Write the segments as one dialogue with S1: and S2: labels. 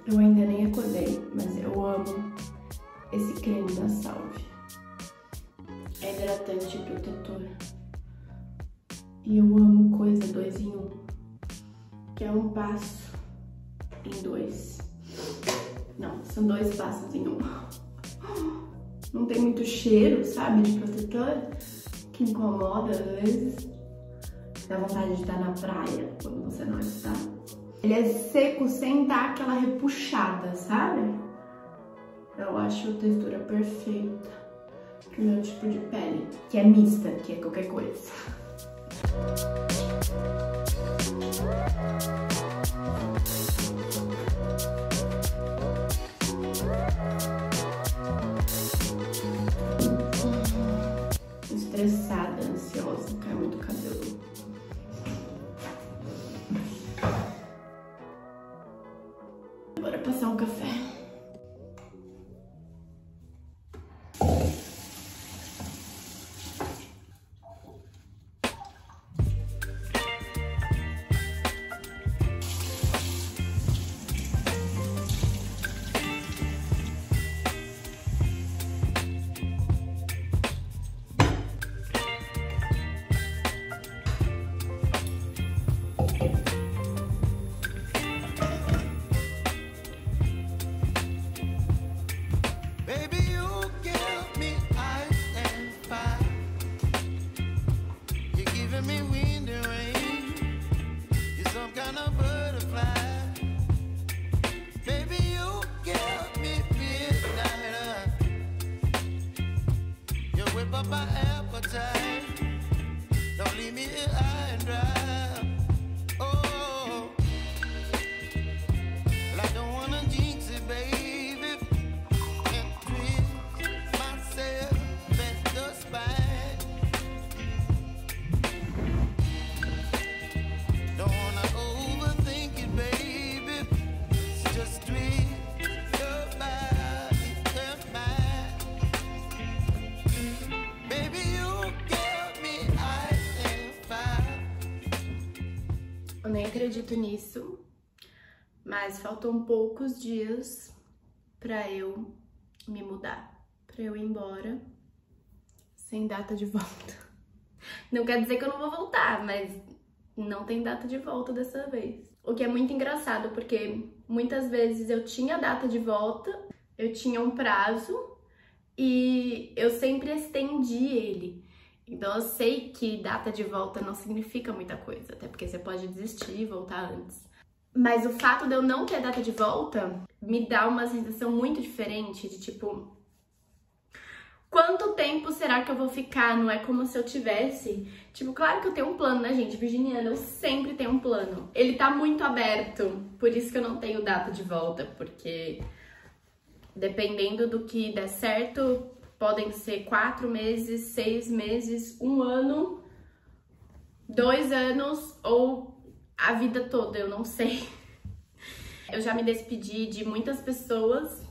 S1: Eu ainda nem acordei, mas eu amo esse creme da Salve. É hidratante e protetor. E eu amo coisa 2 em 1, que é um passo em 2. Não, são 2 passos em 1. Não tem muito cheiro, sabe, de protetor, que incomoda às vezes. Dá vontade de estar na praia quando você não está. Ele é seco sem dar aquela repuxada, sabe? Eu acho a textura perfeita pro meu tipo de pele, que é mista, que é qualquer coisa. Estressada, ansiosa, cai muito cabelo. Bora passar um café. Eu nem acredito nisso, mas faltam poucos dias pra eu me mudar, pra eu ir embora sem data de volta. Não quer dizer que eu não vou voltar, mas não tem data de volta dessa vez. O que é muito engraçado, porque muitas vezes eu tinha data de volta, eu tinha um prazo e eu sempre estendi ele. Então eu sei que data de volta não significa muita coisa, até porque você pode desistir e voltar antes. Mas o fato de eu não ter data de volta me dá uma sensação muito diferente de tipo, quanto tempo será que eu vou ficar? Não é como se eu tivesse... Tipo, claro que eu tenho um plano, né, gente? Virginiana, eu sempre tenho um plano. Ele tá muito aberto, por isso que eu não tenho data de volta, porque dependendo do que der certo, podem ser 4 meses, 6 meses, 1 ano, 2 anos ou a vida toda, eu não sei. Eu já me despedi de muitas pessoas.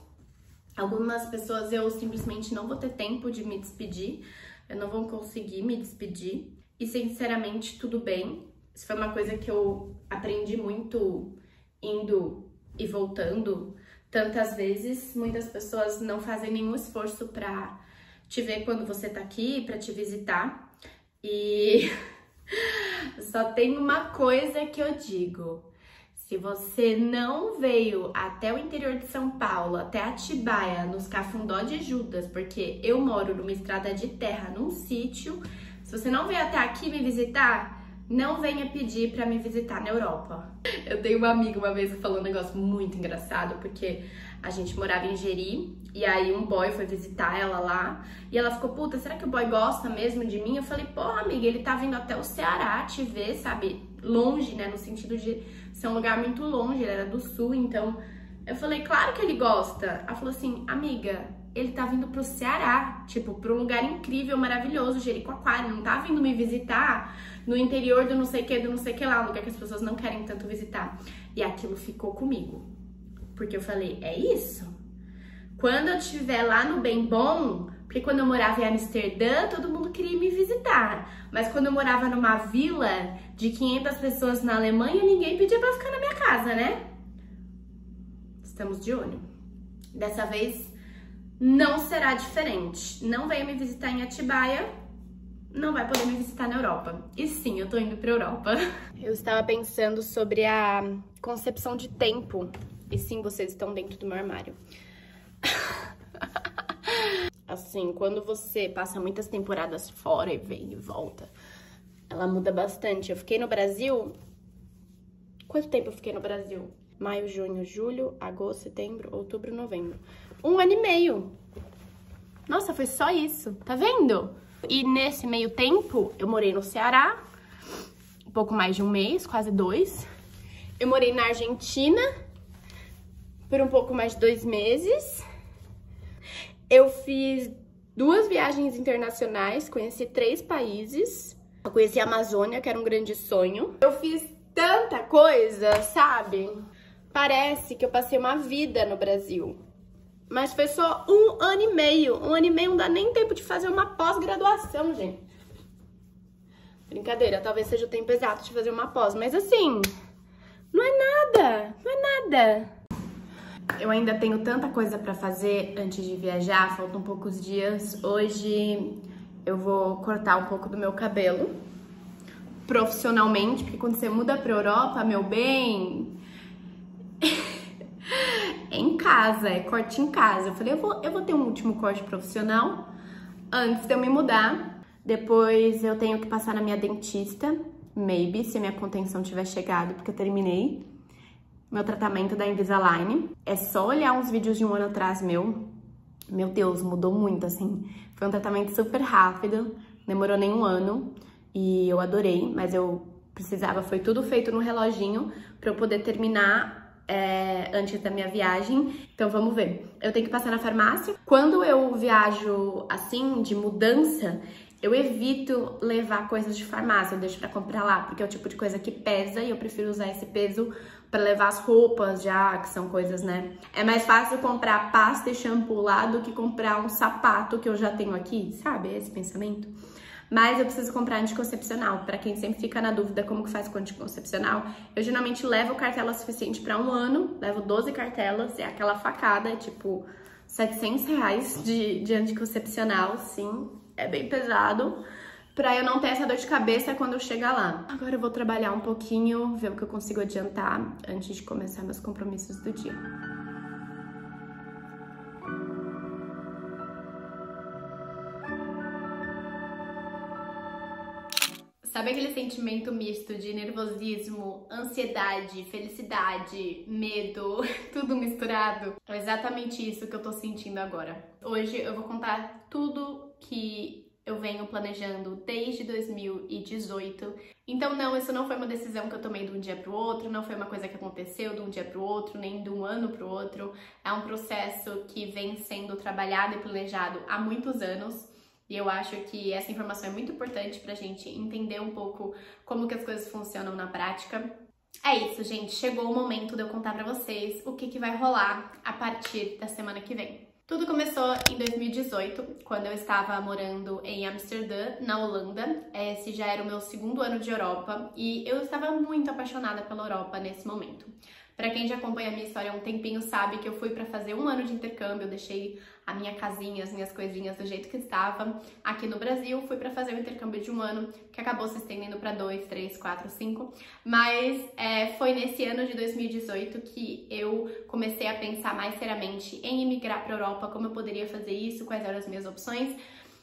S1: Algumas pessoas eu simplesmente não vou ter tempo de me despedir, eu não vou conseguir me despedir. E sinceramente, tudo bem. Isso foi uma coisa que eu aprendi muito indo e voltando tantas vezes. Muitas pessoas não fazem nenhum esforço pra te ver quando você tá aqui, pra te visitar. E só tem uma coisa que eu digo. Se você não veio até o interior de São Paulo, até Atibaia, nos Cafundó de Judas, porque eu moro numa estrada de terra, num sítio, se você não veio até aqui me visitar, não venha pedir pra me visitar na Europa. Eu tenho uma amiga uma vez que falou um negócio muito engraçado, porque a gente morava em Jeri, e aí um boy foi visitar ela lá, e ela ficou, puta, será que o boy gosta mesmo de mim? Eu falei, porra, amiga, ele tá vindo até o Ceará te ver, sabe, longe, né, no sentido de ser um lugar muito longe, ele era do sul, então eu falei, claro que ele gosta. Ela falou assim, amiga, ele tá vindo pro Ceará, tipo, pra um lugar incrível, maravilhoso, Jericoacoara, não tá vindo me visitar no interior do não sei que lá, um lugar que as pessoas não querem tanto visitar. E aquilo ficou comigo, porque eu falei, é isso? Quando eu estiver lá no bem bom, Porque quando eu morava em Amsterdã, todo mundo queria me visitar. Mas quando eu morava numa vila de 500 pessoas na Alemanha, ninguém pedia pra ficar na minha casa, né? Estamos de olho. Dessa vez não será diferente. Não venha me visitar em Atibaia, não vai poder me visitar na Europa. E sim, eu tô indo pra Europa. Eu estava pensando sobre a concepção de tempo. E sim, vocês estão dentro do meu armário. Assim, quando você passa muitas temporadas fora e vem e volta, ela muda bastante. Eu fiquei no Brasil... Quanto tempo eu fiquei no Brasil? Maio, junho, julho, agosto, setembro, outubro, novembro. 1 ano e meio. Nossa, foi só isso. Tá vendo? E nesse meio tempo, eu morei no Ceará, um pouco mais de 1 mês, quase 2. Eu morei na Argentina por um pouco mais de 2 meses. Eu fiz 2 viagens internacionais, conheci 3 países. Eu conheci a Amazônia, que era um grande sonho. Eu fiz tanta coisa, sabe? Parece que eu passei uma vida no Brasil. Mas foi só 1 ano e meio. 1 ano e meio não dá nem tempo de fazer uma pós-graduação, gente. Brincadeira, talvez seja o tempo exato de fazer uma pós. Mas assim, não é nada, não é nada. Eu ainda tenho tanta coisa pra fazer antes de viajar, faltam poucos dias. Hoje eu vou cortar um pouco do meu cabelo, profissionalmente, porque quando você muda pra Europa, meu bem, é em casa, é corte em casa. Eu falei, eu vou ter um último corte profissional antes de eu me mudar. Depois eu tenho que passar na minha dentista, maybe, se a minha contenção tiver chegado, porque eu terminei meu tratamento da Invisalign. É só olhar uns vídeos de 1 ano atrás meu Deus, mudou muito, assim. Foi um tratamento super rápido, demorou nem 1 ano e eu adorei, mas eu precisava, foi tudo feito no reloginho pra eu poder terminar antes da minha viagem. Então vamos ver. Eu tenho que passar na farmácia. Quando eu viajo assim, de mudança, eu evito levar coisas de farmácia, eu deixo pra comprar lá, porque é o tipo de coisa que pesa e eu prefiro usar esse peso pra levar as roupas já, que são coisas, né? É mais fácil comprar pasta e shampoo lá do que comprar um sapato que eu já tenho aqui, sabe? Esse pensamento. Mas eu preciso comprar anticoncepcional. Pra quem sempre fica na dúvida como que faz com anticoncepcional, eu geralmente levo cartela suficiente pra 1 ano, levo 12 cartelas, é aquela facada, é tipo R$700 de anticoncepcional, sim, é bem pesado, pra eu não ter essa dor de cabeça quando eu chegar lá. Agora eu vou trabalhar um pouquinho, ver o que eu consigo adiantar antes de começar meus compromissos do dia. Sabe aquele sentimento misto de nervosismo, ansiedade, felicidade, medo, tudo misturado? É exatamente isso que eu tô sentindo agora. Hoje eu vou contar tudo que eu venho planejando desde 2018. Então não, isso não foi uma decisão que eu tomei de um dia pro outro, não foi uma coisa que aconteceu de um dia pro outro, nem de 1 ano pro outro. É um processo que vem sendo trabalhado e planejado há muitos anos. E eu acho que essa informação é muito importante pra gente entender um pouco como que as coisas funcionam na prática. É isso, gente. Chegou o momento de eu contar pra vocês o que vai rolar a partir da semana que vem. Tudo começou em 2018, quando eu estava morando em Amsterdã, na Holanda. Esse já era o meu 2º ano de Europa e eu estava muito apaixonada pela Europa nesse momento. Pra quem já acompanha a minha história há um tempinho sabe que eu fui pra fazer 1 ano de intercâmbio, eu deixei a minha casinha, as minhas coisinhas do jeito que estava aqui no Brasil, fui pra fazer o intercâmbio de 1 ano, que acabou se estendendo pra 2, 3, 4, 5, mas foi nesse ano de 2018 que eu comecei a pensar mais seriamente em imigrar pra Europa, como eu poderia fazer isso, quais eram as minhas opções,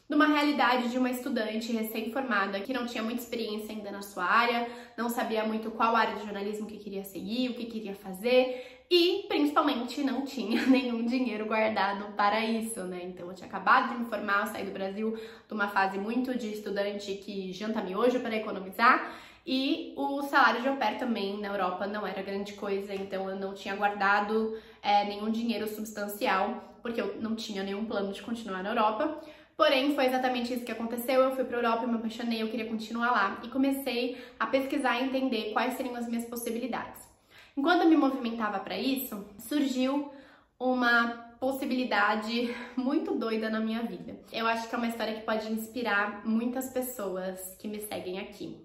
S1: numa realidade de uma estudante recém-formada que não tinha muita experiência ainda na sua área, não sabia muito qual área de jornalismo que queria seguir, o que queria fazer e, principalmente, não tinha nenhum dinheiro guardado para isso, né? Então, eu tinha acabado de me formar, eu saí do Brasil de uma fase muito de estudante que janta miojo para economizar e o salário de au pair também na Europa não era grande coisa, então eu não tinha guardado nenhum dinheiro substancial, porque eu não tinha nenhum plano de continuar na Europa. Porém, foi exatamente isso que aconteceu, eu fui pra Europa, eu me apaixonei, eu queria continuar lá e comecei a pesquisar e entender quais seriam as minhas possibilidades. Enquanto eu me movimentava para isso, surgiu uma possibilidade muito doida na minha vida. Eu acho que é uma história que pode inspirar muitas pessoas que me seguem aqui.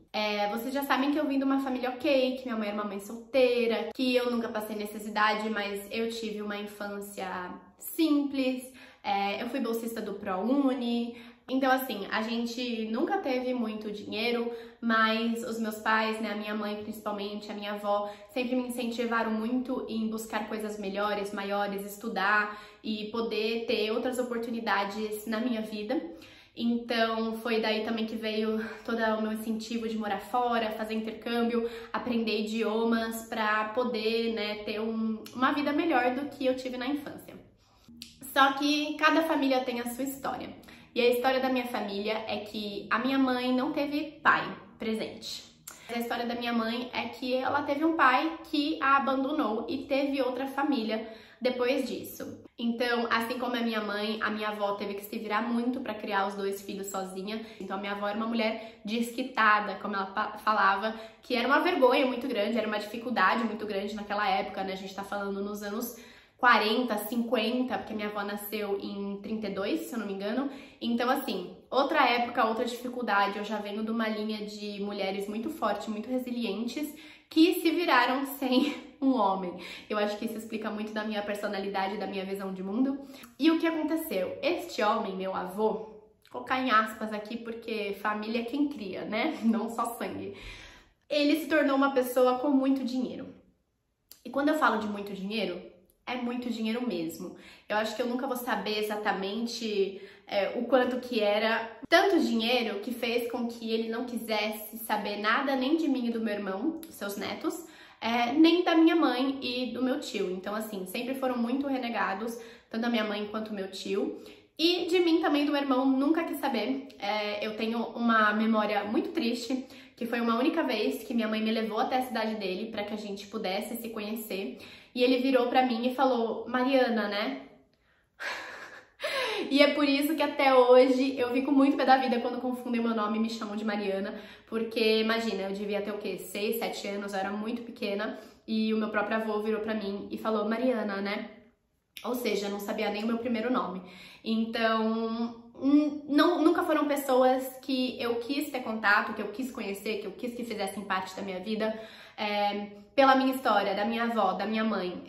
S1: Vocês já sabem que eu vim de uma família ok, que minha mãe era uma mãe solteira, que eu nunca passei necessidade, mas eu tive uma infância simples, eu fui bolsista do ProUni. Então, assim, a gente nunca teve muito dinheiro, mas os meus pais, né, a minha mãe principalmente, a minha avó, sempre me incentivaram muito em buscar coisas melhores, maiores, estudar e poder ter outras oportunidades na minha vida. Então, foi daí também que veio todo o meu incentivo de morar fora, fazer intercâmbio, aprender idiomas para poder, né, ter uma vida melhor do que eu tive na infância. Só que cada família tem a sua história. E a história da minha família é que a minha mãe não teve pai presente. A história da minha mãe é que ela teve um pai que a abandonou e teve outra família depois disso. Então, assim como a minha mãe, a minha avó teve que se virar muito para criar os 2 filhos sozinha. Então, a minha avó era uma mulher desquitada, como ela falava, que era uma vergonha muito grande, era uma dificuldade muito grande naquela época, né? A gente tá falando nos anos 40, 50, porque minha avó nasceu em 32, se eu não me engano. Então, assim, outra época, outra dificuldade. Eu já venho de uma linha de mulheres muito fortes, muito resilientes, que se viraram sem um homem. Eu acho que isso explica muito da minha personalidade, da minha visão de mundo. E o que aconteceu? Este homem, meu avô, vou colocar em aspas aqui porque família é quem cria, né? Não só sangue. Ele se tornou uma pessoa com muito dinheiro. E quando eu falo de muito dinheiro, é muito dinheiro mesmo. Eu acho que eu nunca vou saber exatamente o quanto que era. Tanto dinheiro que fez com que ele não quisesse saber nada nem de mim e do meu irmão, seus netos, nem da minha mãe e do meu tio. Então, assim, sempre foram muito renegados, tanto a minha mãe quanto o meu tio. E de mim também, do meu irmão, nunca quis saber. Eu tenho uma memória muito triste, que foi uma única vez que minha mãe me levou até a cidade dele para que a gente pudesse se conhecer. E ele virou pra mim e falou, Mariana, né? E é por isso que até hoje eu fico muito pé da vida quando confundem meu nome e me chamam de Mariana. Porque, imagina, eu devia ter o quê? 6, 7 anos, eu era muito pequena. E o meu próprio avô virou pra mim e falou, Mariana, né? Ou seja, eu não sabia nem o meu primeiro nome. Então, nunca foram pessoas que eu quis ter contato, que eu quis conhecer, que eu quis que fizessem parte da minha vida. Pela minha história, da minha avó, da minha mãe,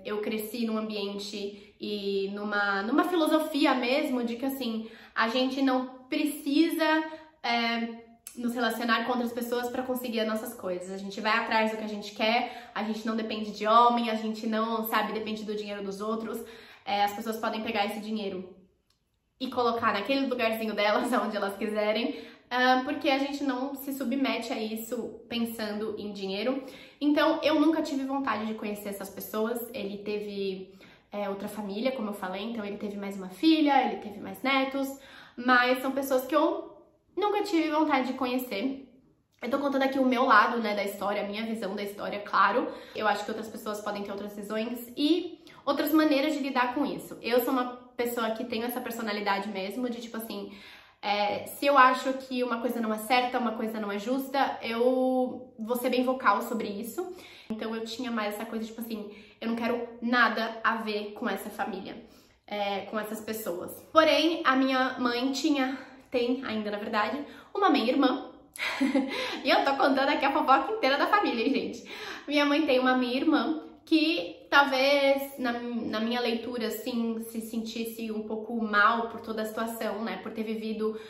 S1: eu cresci num ambiente e numa filosofia mesmo de que, assim, a gente não precisa nos relacionar com outras pessoas para conseguir as nossas coisas. A gente vai atrás do que a gente quer, a gente não depende de homem, a gente não, sabe, depende do dinheiro dos outros. As pessoas podem pegar esse dinheiro e colocar naquele lugarzinho delas, onde elas quiserem, porque a gente não se submete a isso pensando em dinheiro. Então, eu nunca tive vontade de conhecer essas pessoas. Ele teve outra família, como eu falei, então ele teve mais uma filha, ele teve mais netos, mas são pessoas que eu nunca tive vontade de conhecer. Eu tô contando aqui o meu lado, né, da história, a minha visão da história, claro. Eu acho que outras pessoas podem ter outras visões e outras maneiras de lidar com isso. Eu sou uma pessoa que tem essa personalidade mesmo, de tipo assim, se eu acho que uma coisa não é certa, uma coisa não é justa, eu vou ser bem vocal sobre isso. Então eu tinha mais essa coisa, tipo assim, eu não quero nada a ver com essa família, com essas pessoas. Porém, a minha mãe tem ainda, na verdade, uma meia-irmã. E eu tô contando aqui a fofoca inteira da família, hein, gente? Minha mãe tem uma meia-irmã que talvez, na minha leitura, assim, se sentisse um pouco mal por toda a situação, né? Por ter vivido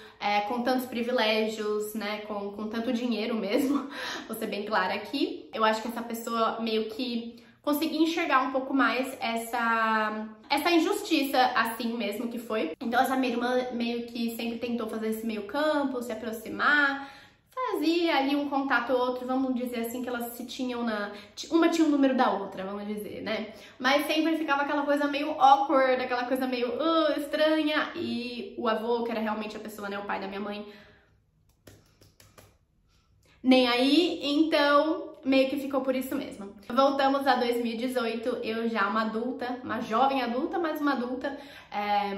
S1: com tantos privilégios, né? Com tanto dinheiro mesmo, vou ser bem clara aqui. Eu acho que essa pessoa meio que conseguia enxergar um pouco mais essa injustiça, assim mesmo que foi. Então essa minha irmã meio que sempre tentou fazer esse meio campo, se aproximar, fazia ali um contato ou outro, vamos dizer assim, que elas se tinham uma tinha o número da outra, vamos dizer, né? Mas sempre ficava aquela coisa meio awkward, aquela coisa meio estranha. E o avô, que era realmente a pessoa, né, o pai da minha mãe, nem aí, então meio que ficou por isso mesmo. Voltamos a 2018, eu já uma adulta, uma jovem adulta, mas uma adulta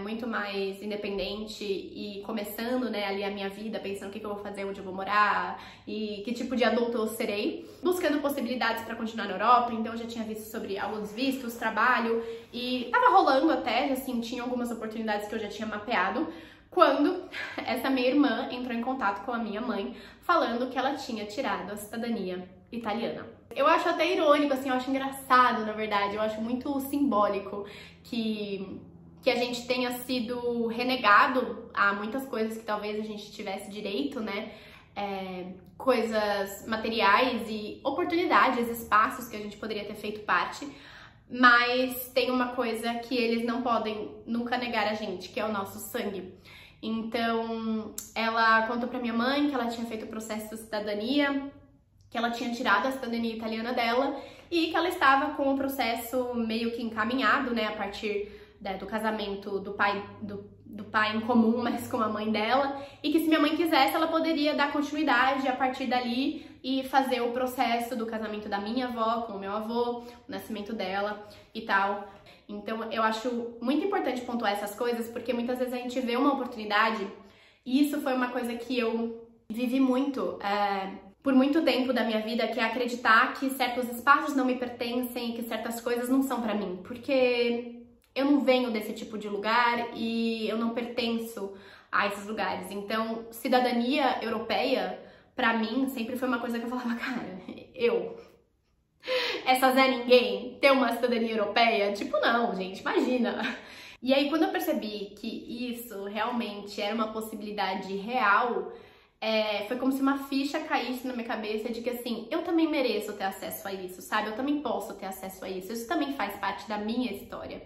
S1: muito mais independente e começando, né, ali a minha vida, pensando o que eu vou fazer, onde eu vou morar e que tipo de adulto eu serei, buscando possibilidades para continuar na Europa. Então eu já tinha visto sobre alguns vistos, trabalho e tava rolando até, assim, tinha algumas oportunidades que eu já tinha mapeado, quando essa minha irmã entrou em contato com a minha mãe, falando que ela tinha tirado a cidadania italiana. Eu acho até irônico, assim, eu acho engraçado, na verdade, eu acho muito simbólico que a gente tenha sido renegado a muitas coisas que talvez a gente tivesse direito, né? Coisas materiais e oportunidades, espaços que a gente poderia ter feito parte, mas tem uma coisa que eles não podem nunca negar a gente, que é o nosso sangue. Então, ela contou pra minha mãe que ela tinha feito o processo de cidadania, que ela tinha tirado a cidadania italiana dela e que ela estava com o processo meio que encaminhado, né, a partir do casamento do pai em comum, mas com a mãe dela, e que se minha mãe quisesse, ela poderia dar continuidade a partir dali e fazer o processo do casamento da minha avó com o meu avô, o nascimento dela e tal. Então, eu acho muito importante pontuar essas coisas, porque muitas vezes a gente vê uma oportunidade, e isso foi uma coisa que eu vivi muito, por muito tempo da minha vida, que é acreditar que certos espaços não me pertencem, que certas coisas não são pra mim, porque eu não venho desse tipo de lugar e eu não pertenço a esses lugares. Então, cidadania europeia, pra mim, sempre foi uma coisa que eu falava, cara, essa Zé Ninguém ter uma cidadania europeia? Tipo, não, gente, imagina. E aí, quando eu percebi que isso realmente era uma possibilidade real, foi como se uma ficha caísse na minha cabeça de que, assim, eu também mereço ter acesso a isso, sabe? Eu também posso ter acesso a isso. Isso também faz parte da minha história.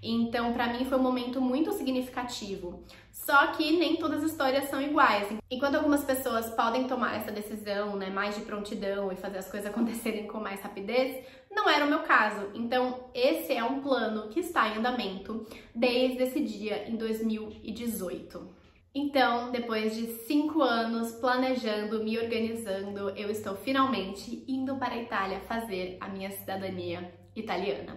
S1: Então, pra mim, foi um momento muito significativo. Só que nem todas as histórias são iguais. Enquanto algumas pessoas podem tomar essa decisão, né, mais de prontidão e fazer as coisas acontecerem com mais rapidez, não era o meu caso. Então, esse é um plano que está em andamento desde esse dia, em 2018. Então, depois de 5 anos planejando, me organizando, eu estou finalmente indo para a Itália fazer a minha cidadania italiana.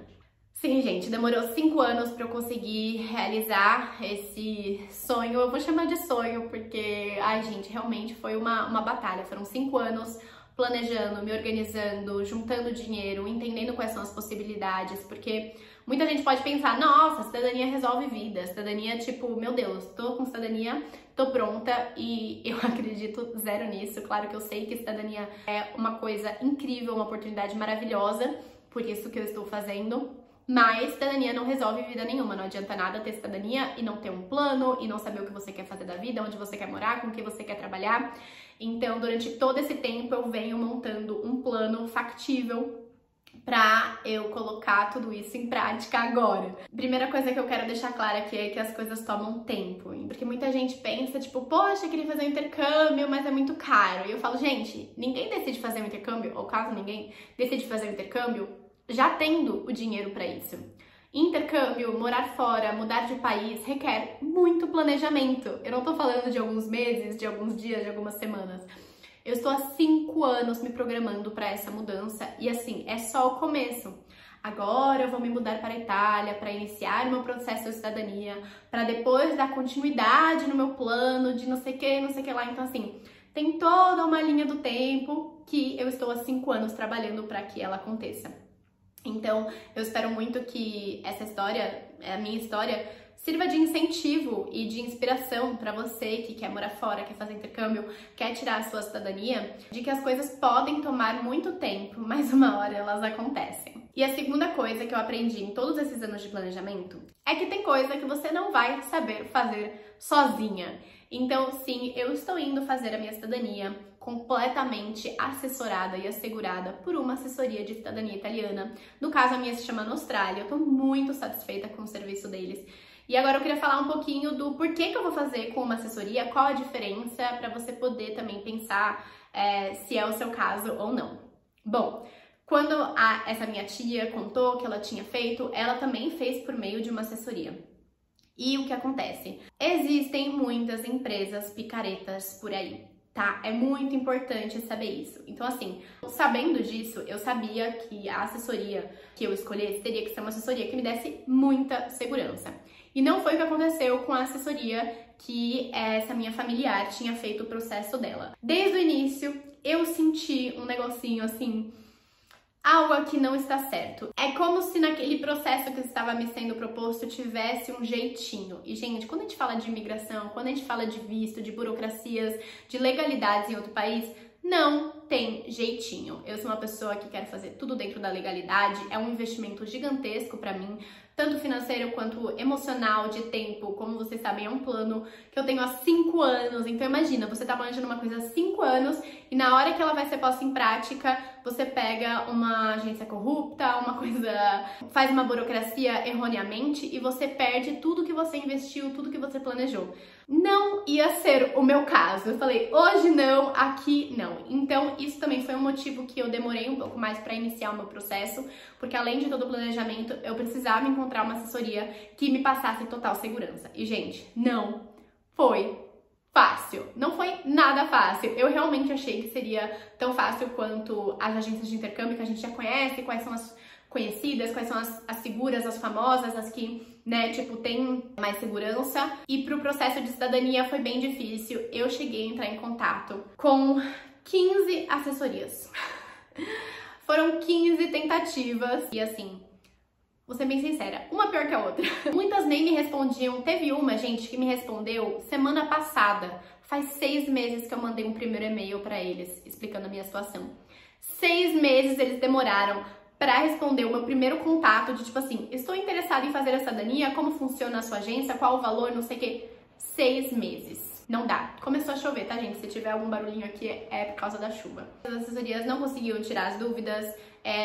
S1: Sim, gente, demorou 5 anos para eu conseguir realizar esse sonho. Eu vou chamar de sonho porque, ai, gente, realmente foi uma batalha. Foram 5 anos planejando, me organizando, juntando dinheiro, entendendo quais são as possibilidades, porque muita gente pode pensar, nossa, cidadania resolve vida, cidadania, tipo, meu Deus, tô com cidadania, tô pronta, e eu acredito zero nisso. Claro que eu sei que cidadania é uma coisa incrível, uma oportunidade maravilhosa, por isso que eu estou fazendo. Mas cidadania não resolve vida nenhuma, não adianta nada ter cidadania e não ter um plano, e não saber o que você quer fazer da vida, onde você quer morar, com quem você quer trabalhar. Então, durante todo esse tempo, eu venho montando um plano factível pra eu colocar tudo isso em prática agora. Primeira coisa que eu quero deixar clara aqui é que as coisas tomam tempo, porque muita gente pensa, tipo, poxa, eu queria fazer um intercâmbio, mas é muito caro. E eu falo, gente, ninguém decide fazer um intercâmbio, ou caso ninguém decide fazer um intercâmbio, já tendo o dinheiro para isso. Intercâmbio, morar fora, mudar de país, requer muito planejamento. Eu não tô falando de alguns meses, de alguns dias, de algumas semanas. Eu estou há 5 anos me programando para essa mudança e, assim, é só o começo. Agora eu vou me mudar para a Itália para iniciar o meu processo de cidadania, para depois dar continuidade no meu plano de não sei o que lá. Então, assim, tem toda uma linha do tempo que eu estou há 5 anos trabalhando para que ela aconteça. Então, eu espero muito que essa história, a minha história, sirva de incentivo e de inspiração para você que quer morar fora, quer fazer intercâmbio, quer tirar a sua cidadania, de que as coisas podem tomar muito tempo, mas uma hora elas acontecem. E a segunda coisa que eu aprendi em todos esses anos de planejamento é que tem coisa que você não vai saber fazer sozinha. Então, sim, eu estou indo fazer a minha cidadania completamente assessorada e assegurada por uma assessoria de cidadania italiana. No caso, a minha se chama Nostralia. Eu tô muito satisfeita com o serviço deles. E agora eu queria falar um pouquinho do porquê que eu vou fazer com uma assessoria, qual a diferença, para você poder também pensar se é o seu caso ou não. Bom, quando essa minha tia contou que ela tinha feito, ela também fez por meio de uma assessoria. E o que acontece? Existem muitas empresas picaretas por aí, tá? É muito importante saber isso. Então, assim, sabendo disso, eu sabia que a assessoria que eu escolhesse teria que ser uma assessoria que me desse muita segurança. E não foi o que aconteceu com a assessoria que essa minha familiar tinha feito o processo dela. Desde o início, eu senti um negocinho assim, algo aqui não está certo. É como se naquele processo que estava me sendo proposto tivesse um jeitinho. E, gente, quando a gente fala de imigração, quando a gente fala de visto, de burocracias, de legalidades em outro país, não tem jeitinho. Eu sou uma pessoa que quer fazer tudo dentro da legalidade, é um investimento gigantesco pra mim, tanto financeiro quanto emocional, de tempo. Como vocês sabem, é um plano que eu tenho há 5 anos. Então imagina, você tá manejando uma coisa há 5 anos e na hora que ela vai ser posta em prática, você pega uma agência corrupta, uma coisa, faz uma burocracia erroneamente e você perde tudo que você investiu, tudo que você planejou. Não ia ser o meu caso. Eu falei, hoje não, aqui não. Então, isso também foi um motivo que eu demorei um pouco mais para iniciar o meu processo, porque além de todo o planejamento, eu precisava encontrar uma assessoria que me passasse total segurança. E, gente, não foi fácil. Não foi nada fácil. Eu realmente achei que seria tão fácil quanto as agências de intercâmbio que a gente já conhece, quais são as conhecidas, quais são as seguras, as famosas, as que, né, tipo, tem mais segurança. E pro processo de cidadania foi bem difícil. Eu cheguei a entrar em contato com 15 assessorias. Foram 15 tentativas e, assim, vou ser bem sincera, uma pior que a outra. Muitas nem me respondiam. Teve uma, gente, que me respondeu semana passada. Faz 6 meses que eu mandei um primeiro e-mail pra eles, explicando a minha situação. 6 meses eles demoraram pra responder o meu primeiro contato de tipo assim, estou interessada em fazer a cidadania, como funciona a sua agência, qual o valor, não sei o que. 6 meses. Não dá. Começou a chover, tá, gente? Se tiver algum barulhinho aqui, é por causa da chuva. As assessorias não conseguiam tirar as dúvidas.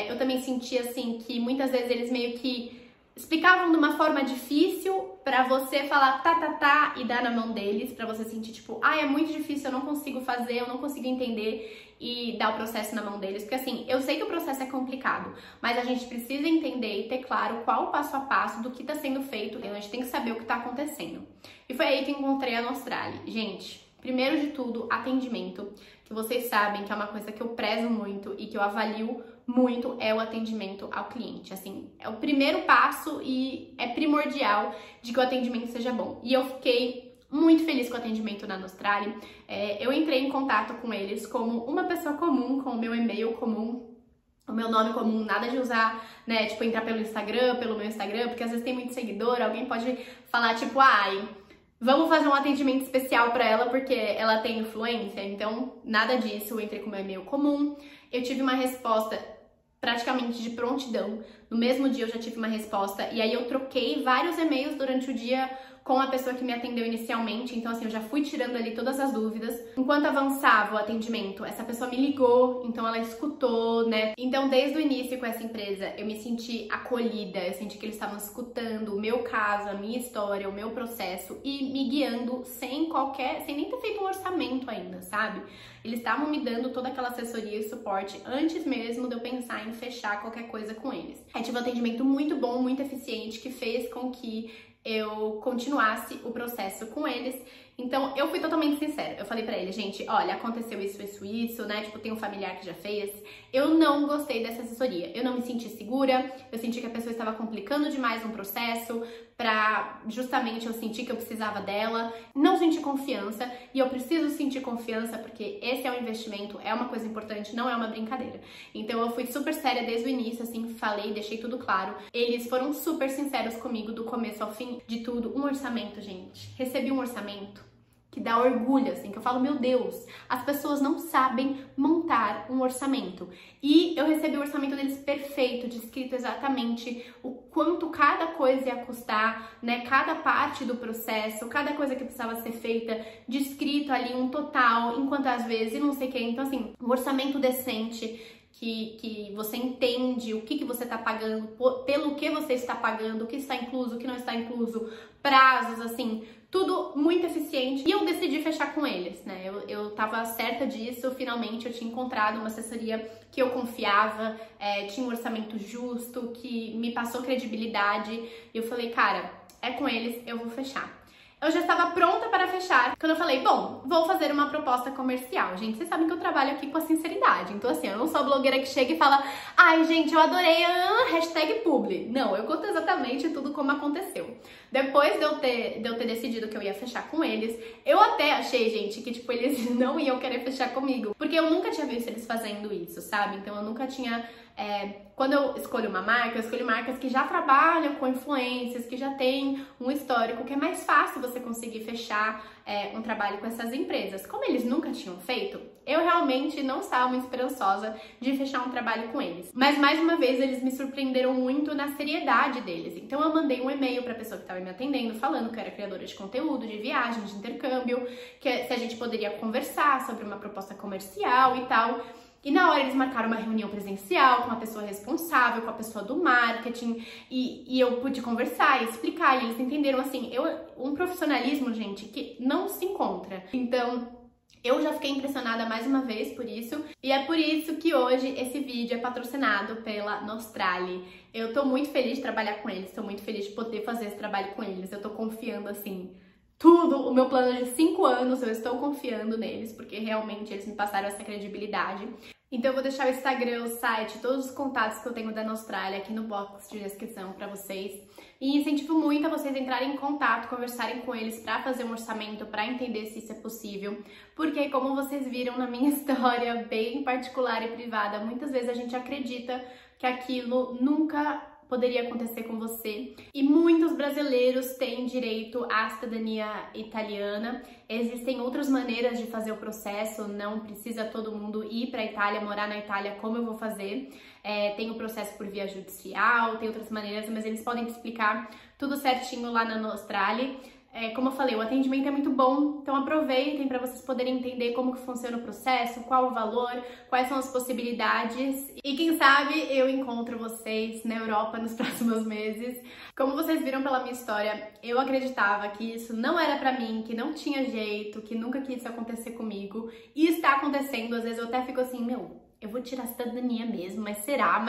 S1: Eu também senti, assim, que muitas vezes eles meio que explicavam de uma forma difícil pra você falar tá e dar na mão deles, pra você sentir tipo, é muito difícil, eu não consigo fazer, eu não consigo entender e dar o processo na mão deles. Porque assim, eu sei que o processo é complicado, mas a gente precisa entender e ter claro qual o passo a passo do que tá sendo feito. A gente tem que saber o que tá acontecendo. E foi aí que encontrei a Nostrale. Gente, primeiro de tudo, atendimento, que vocês sabem que é uma coisa que eu prezo muito e que eu avalio muito, é o atendimento ao cliente. Assim, é o primeiro passo e é primordial de que o atendimento seja bom. E eu fiquei muito feliz com o atendimento na Nostrale. Eu entrei em contato com eles como uma pessoa comum, com o meu e-mail comum, o meu nome comum, nada de usar, né, tipo, entrar pelo Instagram, pelo meu Instagram, porque às vezes tem muito seguidor, alguém pode falar, tipo, vamos fazer um atendimento especial pra ela porque ela tem influência. Então, nada disso, eu entrei com o meu e-mail comum. Eu tive uma resposta praticamente de prontidão. No mesmo dia eu já tive uma resposta e aí eu troquei vários e-mails durante o dia com a pessoa que me atendeu inicialmente. Então, assim, eu já fui tirando ali todas as dúvidas. Enquanto avançava o atendimento, essa pessoa me ligou, então ela escutou, né? Então, desde o início com essa empresa, eu me senti acolhida, eu senti que eles estavam escutando o meu caso, a minha história, o meu processo e me guiando sem nem ter feito um orçamento ainda, sabe? Eles estavam me dando toda aquela assessoria e suporte antes mesmo de eu pensar em fechar qualquer coisa com eles. Eu tive um atendimento muito bom, muito eficiente, que fez com que eu continuasse o processo com eles. Então, eu fui totalmente sincera. Eu falei pra ele, gente, olha, aconteceu isso, né? Tipo, tem um familiar que já fez. Eu não gostei dessa assessoria. Eu não me senti segura. Eu senti que a pessoa estava complicando demais um processo justamente eu senti que eu precisava dela. Não senti confiança. E eu preciso sentir confiança porque esse é um investimento, é uma coisa importante, não é uma brincadeira. Então, eu fui super séria desde o início, assim, falei, deixei tudo claro. Eles foram super sinceros comigo do começo ao fim de tudo. Um orçamento, gente. Recebi um orçamento que dá orgulho, assim, que eu falo, meu Deus, as pessoas não sabem montar um orçamento. E eu recebi o orçamento deles perfeito, descrito exatamente o quanto cada coisa ia custar, né, cada parte do processo, cada coisa que precisava ser feita, descrito ali um total, em quantas vezes, e não sei o que. Então, assim, um orçamento decente, que você entende o que você está pagando, pelo que você está pagando, o que está incluso, o que não está incluso, prazos, assim, tudo muito eficiente. E eu decidi fechar com eles, né? Eu tava certa disso, finalmente eu tinha encontrado uma assessoria que eu confiava, tinha um orçamento justo, que me passou credibilidade. E eu falei, cara, é com eles, eu vou fechar. eu já estava pronta para fechar quando eu falei, bom, vou fazer uma proposta comercial. Gente, vocês sabem que eu trabalho aqui com a sinceridade. Então assim, eu não sou a blogueira que chega e fala, ai gente, eu adorei a hashtag publi. Não, eu conto exatamente tudo como aconteceu. Depois de eu ter decidido que eu ia fechar com eles, eu até achei, gente, que tipo, eles não iam querer fechar comigo. Porque eu nunca tinha visto eles fazendo isso, sabe? Então eu nunca tinha... quando eu escolho uma marca, eu escolho marcas que já trabalham com influências, que já tem um histórico, que é mais fácil você conseguir fechar um trabalho com essas empresas. Como eles nunca tinham feito, eu realmente não estava muito esperançosa de fechar um trabalho com eles. Mas mais uma vez eles me surpreenderam muito na seriedade deles. Então eu mandei um e-mail para a pessoa que estava me atendendo, falando que eu era criadora de conteúdo, de viagem, de intercâmbio, que se a gente poderia conversar sobre uma proposta comercial e tal. E na hora eles marcaram uma reunião presencial com a pessoa responsável, com a pessoa do marketing, e eu pude conversar e explicar, e eles entenderam, assim, um profissionalismo, gente, que não se encontra. Então, eu já fiquei impressionada mais uma vez por isso, e é por isso que hoje esse vídeo é patrocinado pela Nostrale. Eu tô muito feliz de trabalhar com eles, tô muito feliz de poder fazer esse trabalho com eles, eu tô confiando, assim... Tudo, o meu plano de 5 anos, eu estou confiando neles, porque realmente eles me passaram essa credibilidade. Então eu vou deixar o Instagram, o site, todos os contatos que eu tenho da Nostrale aqui no box de descrição pra vocês. E incentivo muito a vocês entrarem em contato, conversarem com eles pra fazer um orçamento, pra entender se isso é possível. Porque como vocês viram na minha história bem particular e privada, muitas vezes a gente acredita que aquilo nunca poderia acontecer com você. E muitos brasileiros têm direito à cidadania italiana. Existem outras maneiras de fazer o processo, não precisa todo mundo ir para a Itália, morar na Itália como eu vou fazer. Tem o processo por via judicial, tem outras maneiras, mas eles podem te explicar tudo certinho lá na Nostrale. Como eu falei, o atendimento é muito bom, então aproveitem para vocês poderem entender como que funciona o processo, qual o valor, quais são as possibilidades e quem sabe eu encontro vocês na Europa nos próximos meses. Como vocês viram pela minha história, eu acreditava que isso não era pra mim, que não tinha jeito, que nunca quis isso acontecer comigo e está acontecendo. Às vezes eu até fico assim, eu vou tirar a cidadania mesmo, mas será?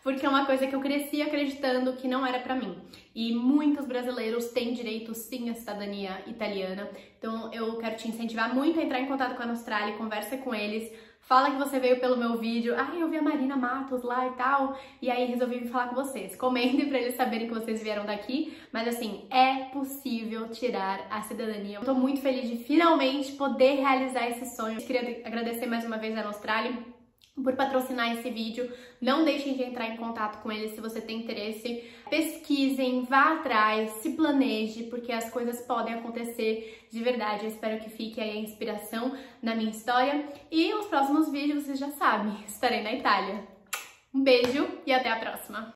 S1: Porque é uma coisa que eu cresci acreditando que não era pra mim. E muitos brasileiros têm direito sim à cidadania italiana. Então eu quero te incentivar muito a entrar em contato com a Nostrale, conversa com eles, fala que você veio pelo meu vídeo, eu vi a Marina Matos lá e tal, e aí resolvi vir falar com vocês. Comentem pra eles saberem que vocês vieram daqui, mas assim, é possível tirar a cidadania. Eu tô muito feliz de finalmente poder realizar esse sonho. Eu queria agradecer mais uma vez a Nostrale por patrocinar esse vídeo. Não deixem de entrar em contato com eles se você tem interesse. Pesquisem, vá atrás, se planeje, porque as coisas podem acontecer de verdade. Eu espero que fique aí a inspiração na minha história. E nos próximos vídeos, vocês já sabem, estarei na Itália. Um beijo e até a próxima!